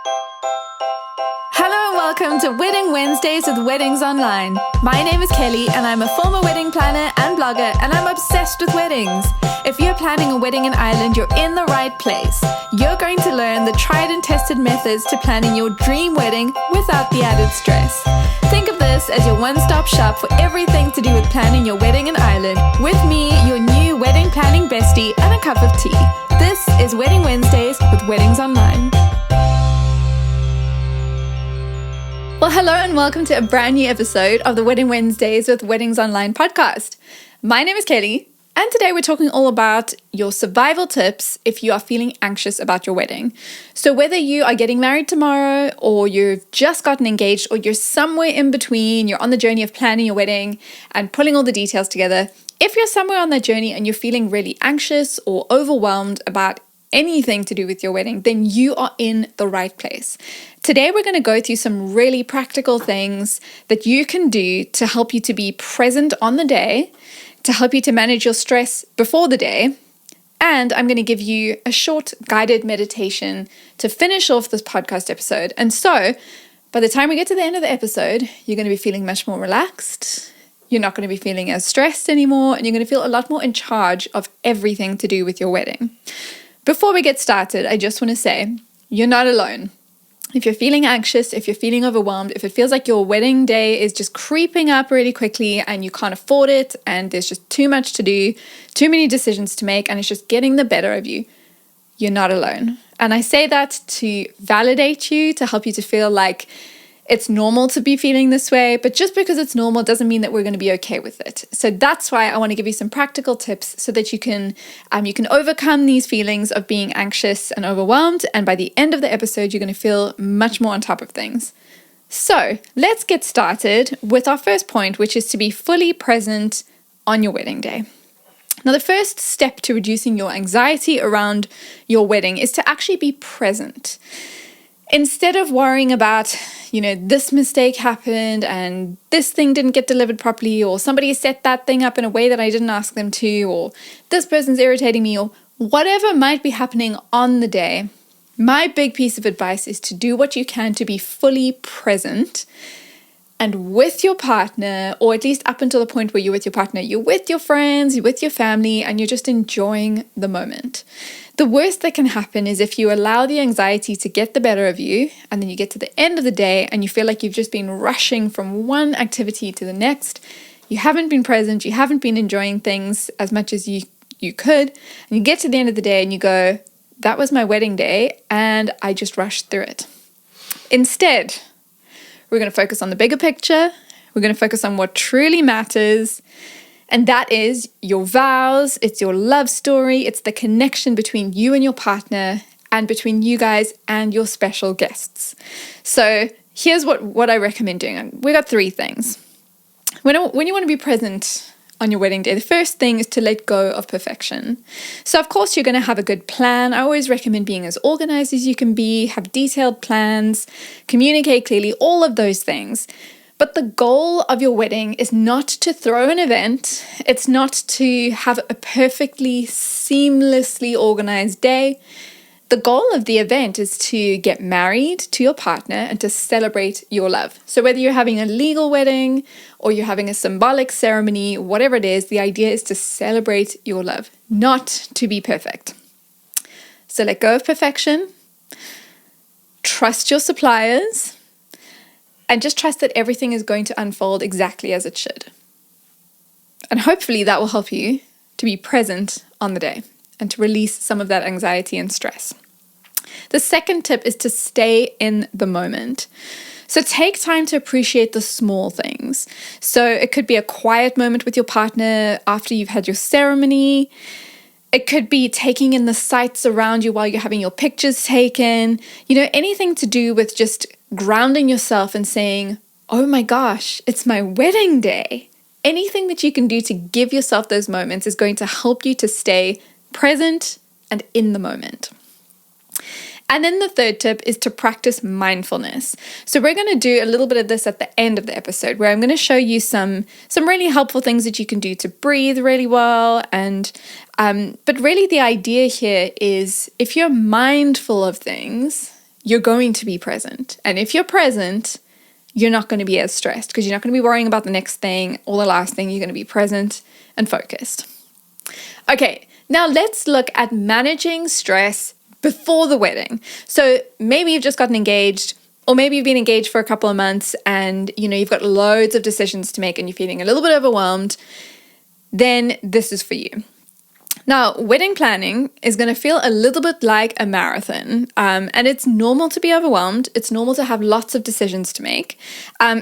Hello and welcome to Wedding Wednesdays with Weddings Online. My name is Kelly and I'm a former wedding planner and blogger, and I'm obsessed with weddings. If you're planning a wedding in Ireland, you're in the right place. You're going to learn the tried and tested methods to planning your dream wedding without the added stress. Think of this as your one-stop shop for everything to do with planning your wedding in Ireland, with me, your new wedding planning bestie, and a cup of tea. This is Wedding Wednesdays with Weddings Online. Well, hello and welcome to a brand new episode of the Wedding Wednesdays with Weddings Online podcast. My name is Kelly, and today we're talking all about your survival tips if you are feeling anxious about your wedding. So whether you are getting married tomorrow, or you've just gotten engaged, or you're somewhere in between, you're on the journey of planning your wedding and pulling all the details together, if you're somewhere on that journey and you're feeling really anxious or overwhelmed about anything to do with your wedding, then you are in the right place. Today, we're going to go through some really practical things that you can do to help you to be present on the day, to help you to manage your stress before the day. And I'm going to give you a short guided meditation to finish off this podcast episode. And so by the time we get to the end of the episode, you're going to be feeling much more relaxed. You're not going to be feeling as stressed anymore, and you're going to feel a lot more in charge of everything to do with your wedding. Before we get started, I just want to say, you're not alone. If you're feeling anxious, if you're feeling overwhelmed, if it feels like your wedding day is just creeping up really quickly and you can't afford it and there's just too much to do, too many decisions to make, and it's just getting the better of you, you're not alone. And I say that to validate you, to help you to feel like it's normal to be feeling this way, but just because it's normal doesn't mean that we're going to be okay with it. So that's why I want to give you some practical tips so that you can overcome these feelings of being anxious and overwhelmed. And by the end of the episode, you're going to feel much more on top of things. So let's get started with our first point, which is to be fully present on your wedding day. Now, the first step to reducing your anxiety around your wedding is to actually be present. Instead of worrying about, this mistake happened and this thing didn't get delivered properly, or somebody set that thing up in a way that I didn't ask them to, or this person's irritating me, or whatever might be happening on the day, my big piece of advice is to do what you can to be fully present and with your partner, or at least up until the point where you're with your partner, you're with your friends, you're with your family, and you're just enjoying the moment. The worst that can happen is if you allow the anxiety to get the better of you, and then you get to the end of the day and you feel like you've just been rushing from one activity to the next. You haven't been present, you haven't been enjoying things as much as you could, and you get to the end of the day and you go, that was my wedding day and I just rushed through it. Instead, we're going to focus on the bigger picture. We're going to focus on what truly matters. And that is your vows, it's your love story, it's the connection between you and your partner, and between you guys and your special guests. So here's what I recommend doing. We got 3 things. When you want to be present on your wedding day, the first thing is to let go of perfection. So of course you're going to have a good plan. I always recommend being as organized as you can be, have detailed plans, communicate clearly, all of those things. But the goal of your wedding is not to throw an event. It's not to have a perfectly seamlessly organized day. The goal of the event is to get married to your partner and to celebrate your love. So whether you're having a legal wedding or you're having a symbolic ceremony, whatever it is, the idea is to celebrate your love, not to be perfect. So let go of perfection. Trust your suppliers. And just trust that everything is going to unfold exactly as it should. And hopefully that will help you to be present on the day and to release some of that anxiety and stress. The second tip is to stay in the moment. So take time to appreciate the small things. So it could be a quiet moment with your partner after you've had your ceremony. It could be taking in the sights around you while you're having your pictures taken. Anything to do with just grounding yourself and saying, oh my gosh, it's my wedding day. Anything that you can do to give yourself those moments is going to help you to stay present and in the moment. And then the third tip is to practice mindfulness. So we're going to do a little bit of this at the end of the episode, where I'm going to show you some really helpful things that you can do to breathe really well. But really the idea here is if you're mindful of things, you're going to be present. And if you're present, you're not going to be as stressed because you're not going to be worrying about the next thing or the last thing. You're going to be present and focused. Okay, now let's look at managing stress before the wedding. So maybe you've just gotten engaged, or maybe you've been engaged for a couple of months and you've got loads of decisions to make and you're feeling a little bit overwhelmed. Then this is for you. Now, wedding planning is going to feel a little bit like a marathon, and it's normal to be overwhelmed. It's normal to have lots of decisions to make.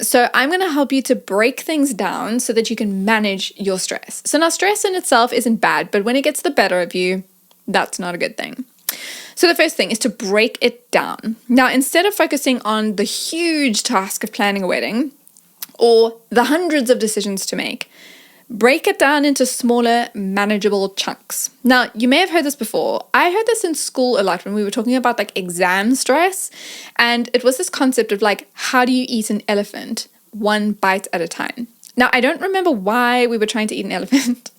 So I'm going to help you to break things down so that you can manage your stress. So now stress in itself isn't bad, but when it gets the better of you, that's not a good thing. So the first thing is to break it down. Now, instead of focusing on the huge task of planning a wedding or the hundreds of decisions to make, break it down into smaller, manageable chunks. Now, you may have heard this before. I heard this in school a lot when we were talking about like exam stress. And it was this concept of like, how do you eat an elephant one bite at a time? Now, I don't remember why we were trying to eat an elephant.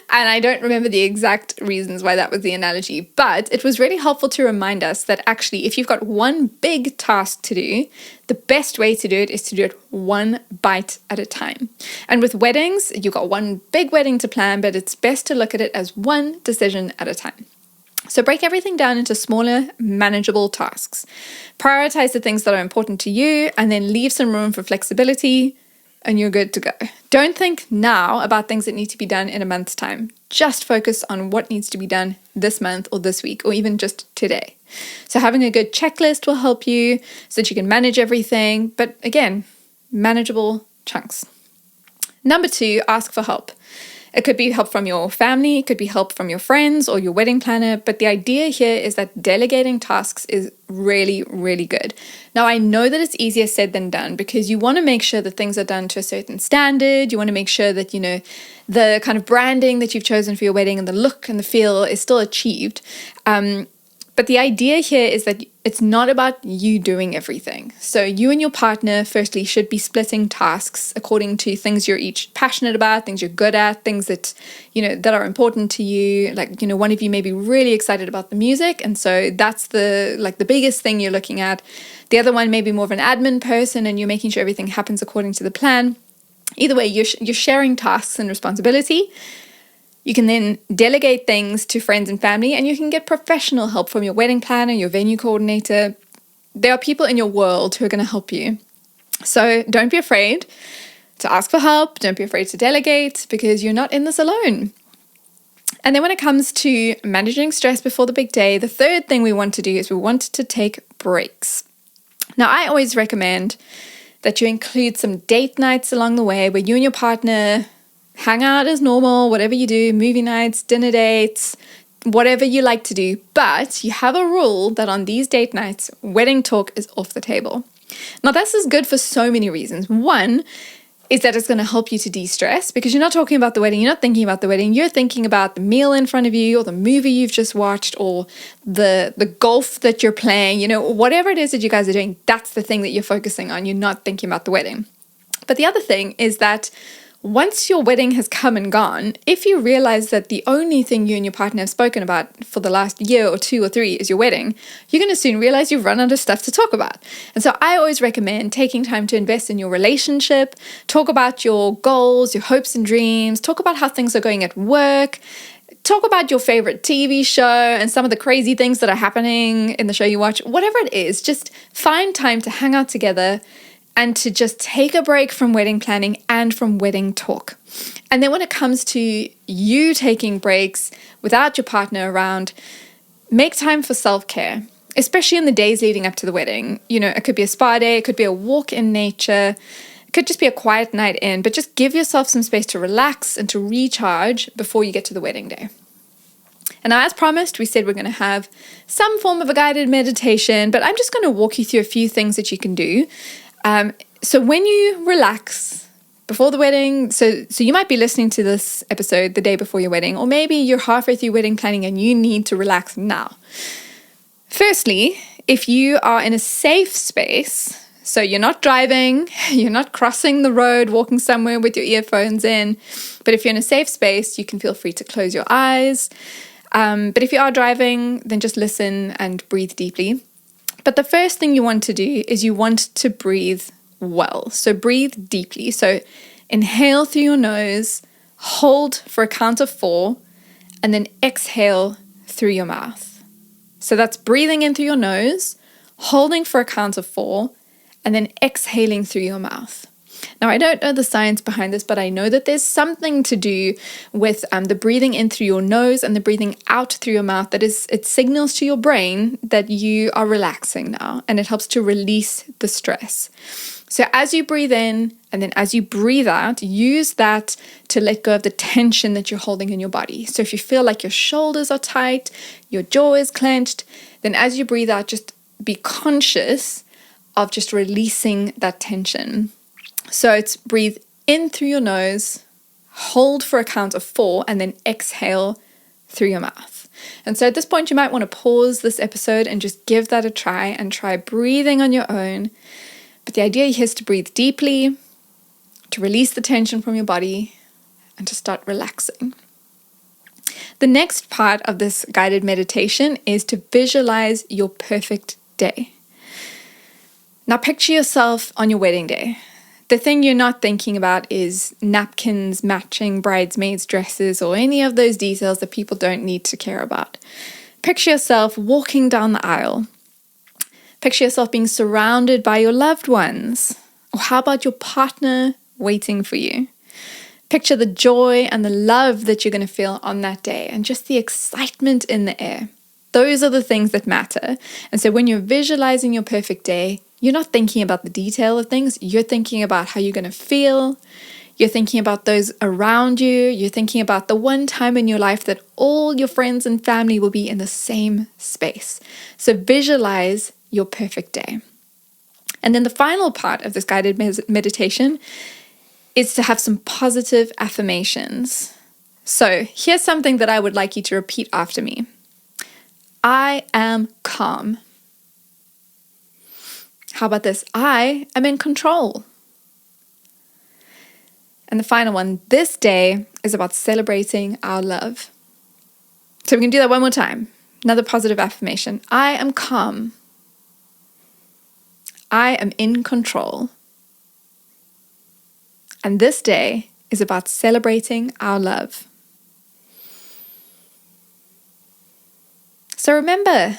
And I don't remember the exact reasons why that was the analogy, but it was really helpful to remind us that actually, if you've got one big task to do, the best way to do it is to do it one bite at a time. And with weddings, you've got one big wedding to plan, but it's best to look at it as one decision at a time. So break everything down into smaller, manageable tasks. Prioritize the things that are important to you, and then leave some room for flexibility, and you're good to go. Don't think now about things that need to be done in a month's time. Just focus on what needs to be done this month or this week or even just today. So having a good checklist will help you so that you can manage everything. But again, manageable chunks. Number 2, ask for help. It could be help from your family, it could be help from your friends or your wedding planner, but the idea here is that delegating tasks is really, really good. Now, I know that it's easier said than done because you want to make sure that things are done to a certain standard. You want to make sure that, the kind of branding that you've chosen for your wedding and the look and the feel is still achieved. But the idea here is that it's not about you doing everything. So you and your partner, firstly, should be splitting tasks according to things you're each passionate about, things you're good at, things that, that are important to you. Like, one of you may be really excited about the music. And so that's the biggest thing you're looking at. The other one may be more of an admin person and you're making sure everything happens according to the plan. Either way, you're sharing tasks and responsibility. You can then delegate things to friends and family, and you can get professional help from your wedding planner, your venue coordinator. There are people in your world who are going to help you. So don't be afraid to ask for help. Don't be afraid to delegate because you're not in this alone. And then when it comes to managing stress before the big day, the third thing we want to do is we want to take breaks. Now, I always recommend that you include some date nights along the way where you and your partner hang out as normal, whatever you do, movie nights, dinner dates, whatever you like to do. But you have a rule that on these date nights, wedding talk is off the table. Now, this is good for so many reasons. One is that it's going to help you to de-stress because you're not talking about the wedding, you're not thinking about the wedding, you're thinking about the meal in front of you or the movie you've just watched or the golf that you're playing, whatever it is that you guys are doing, that's the thing that you're focusing on. You're not thinking about the wedding. But the other thing is that once your wedding has come and gone, if you realize that the only thing you and your partner have spoken about for the last year or 2 or 3 is your wedding, you're going to soon realize you've run out of stuff to talk about. And so I always recommend taking time to invest in your relationship, talk about your goals, your hopes and dreams, talk about how things are going at work, talk about your favorite TV show and some of the crazy things that are happening in the show you watch. Whatever it is, just find time to hang out together and to just take a break from wedding planning and from wedding talk. And then when it comes to you taking breaks without your partner around, make time for self-care, especially in the days leading up to the wedding. It could be a spa day, it could be a walk in nature, it could just be a quiet night in, but just give yourself some space to relax and to recharge before you get to the wedding day. And now, as promised, we said we're going to have some form of a guided meditation, but I'm just going to walk you through a few things that you can do. So when you relax before the wedding, so you might be listening to this episode the day before your wedding, or maybe you're halfway through wedding planning and you need to relax now. Firstly, if you are in a safe space, so you're not driving, you're not crossing the road, walking somewhere with your earphones in, but if you're in a safe space, you can feel free to close your eyes. But if you are driving, then just listen and breathe deeply. But the first thing you want to do is you want to breathe well. So breathe deeply. So inhale through your nose, hold for a count of 4, and then exhale through your mouth. So that's breathing in through your nose, holding for a count of 4, and then exhaling through your mouth. Now, I don't know the science behind this, but I know that there's something to do with the breathing in through your nose and the breathing out through your mouth. It signals to your brain that you are relaxing now, and it helps to release the stress. So as you breathe in and then as you breathe out, use that to let go of the tension that you're holding in your body. So if you feel like your shoulders are tight, your jaw is clenched, then as you breathe out, just be conscious of just releasing that tension. So it's breathe in through your nose, hold for a count of 4, and then exhale through your mouth. And so at this point, you might want to pause this episode and just give that a try and try breathing on your own. But the idea here is to breathe deeply, to release the tension from your body, and to start relaxing. The next part of this guided meditation is to visualize your perfect day. Now picture yourself on your wedding day. The thing you're not thinking about is napkins, matching bridesmaids' dresses, or any of those details that people don't need to care about. Picture yourself walking down the aisle. Picture yourself being surrounded by your loved ones. Or how about your partner waiting for you? Picture the joy and the love that you're going to feel on that day and just the excitement in the air. Those are the things that matter. And so when you're visualizing your perfect day, you're not thinking about the detail of things. You're thinking about how you're going to feel. You're thinking about those around you. You're thinking about the one time in your life that all your friends and family will be in the same space. So visualize your perfect day. And then the final part of this guided meditation is to have some positive affirmations. So here's something that I would like you to repeat after me. I am calm. How about this? I am in control. And the final one, this day is about celebrating our love. So we can do that one more time. Another positive affirmation. I am calm. I am in control. And this day is about celebrating our love. So remember,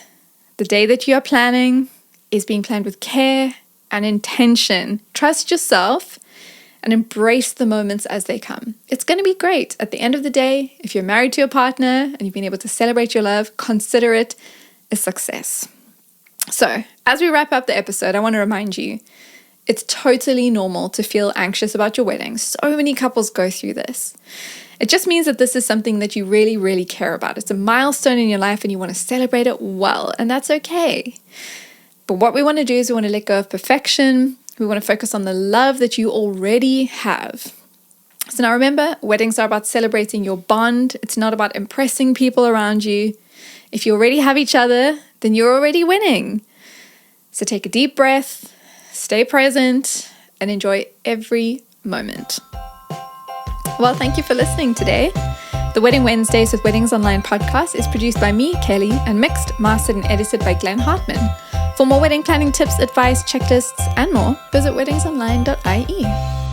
the day that you are planning is being planned with care and intention. Trust yourself and embrace the moments as they come. It's going to be great. At the end of the day, if you're married to a partner and you've been able to celebrate your love, consider it a success. So, as we wrap up the episode, I want to remind you, it's totally normal to feel anxious about your wedding. So many couples go through this. It just means that this is something that you really, really care about. It's a milestone in your life and you want to celebrate it well, and that's okay. But what we want to do is we want to let go of perfection. We want to focus on the love that you already have. So now remember, weddings are about celebrating your bond. It's not about impressing people around you. If you already have each other, then you're already winning. So take a deep breath, stay present, and enjoy every moment. Well, thank you for listening today. The Wedding Wednesdays with Weddings Online podcast is produced by me, Kelly, and mixed, mastered, and edited by Glenn Hartman. For more wedding planning tips, advice, checklists, and more, visit weddingsonline.ie.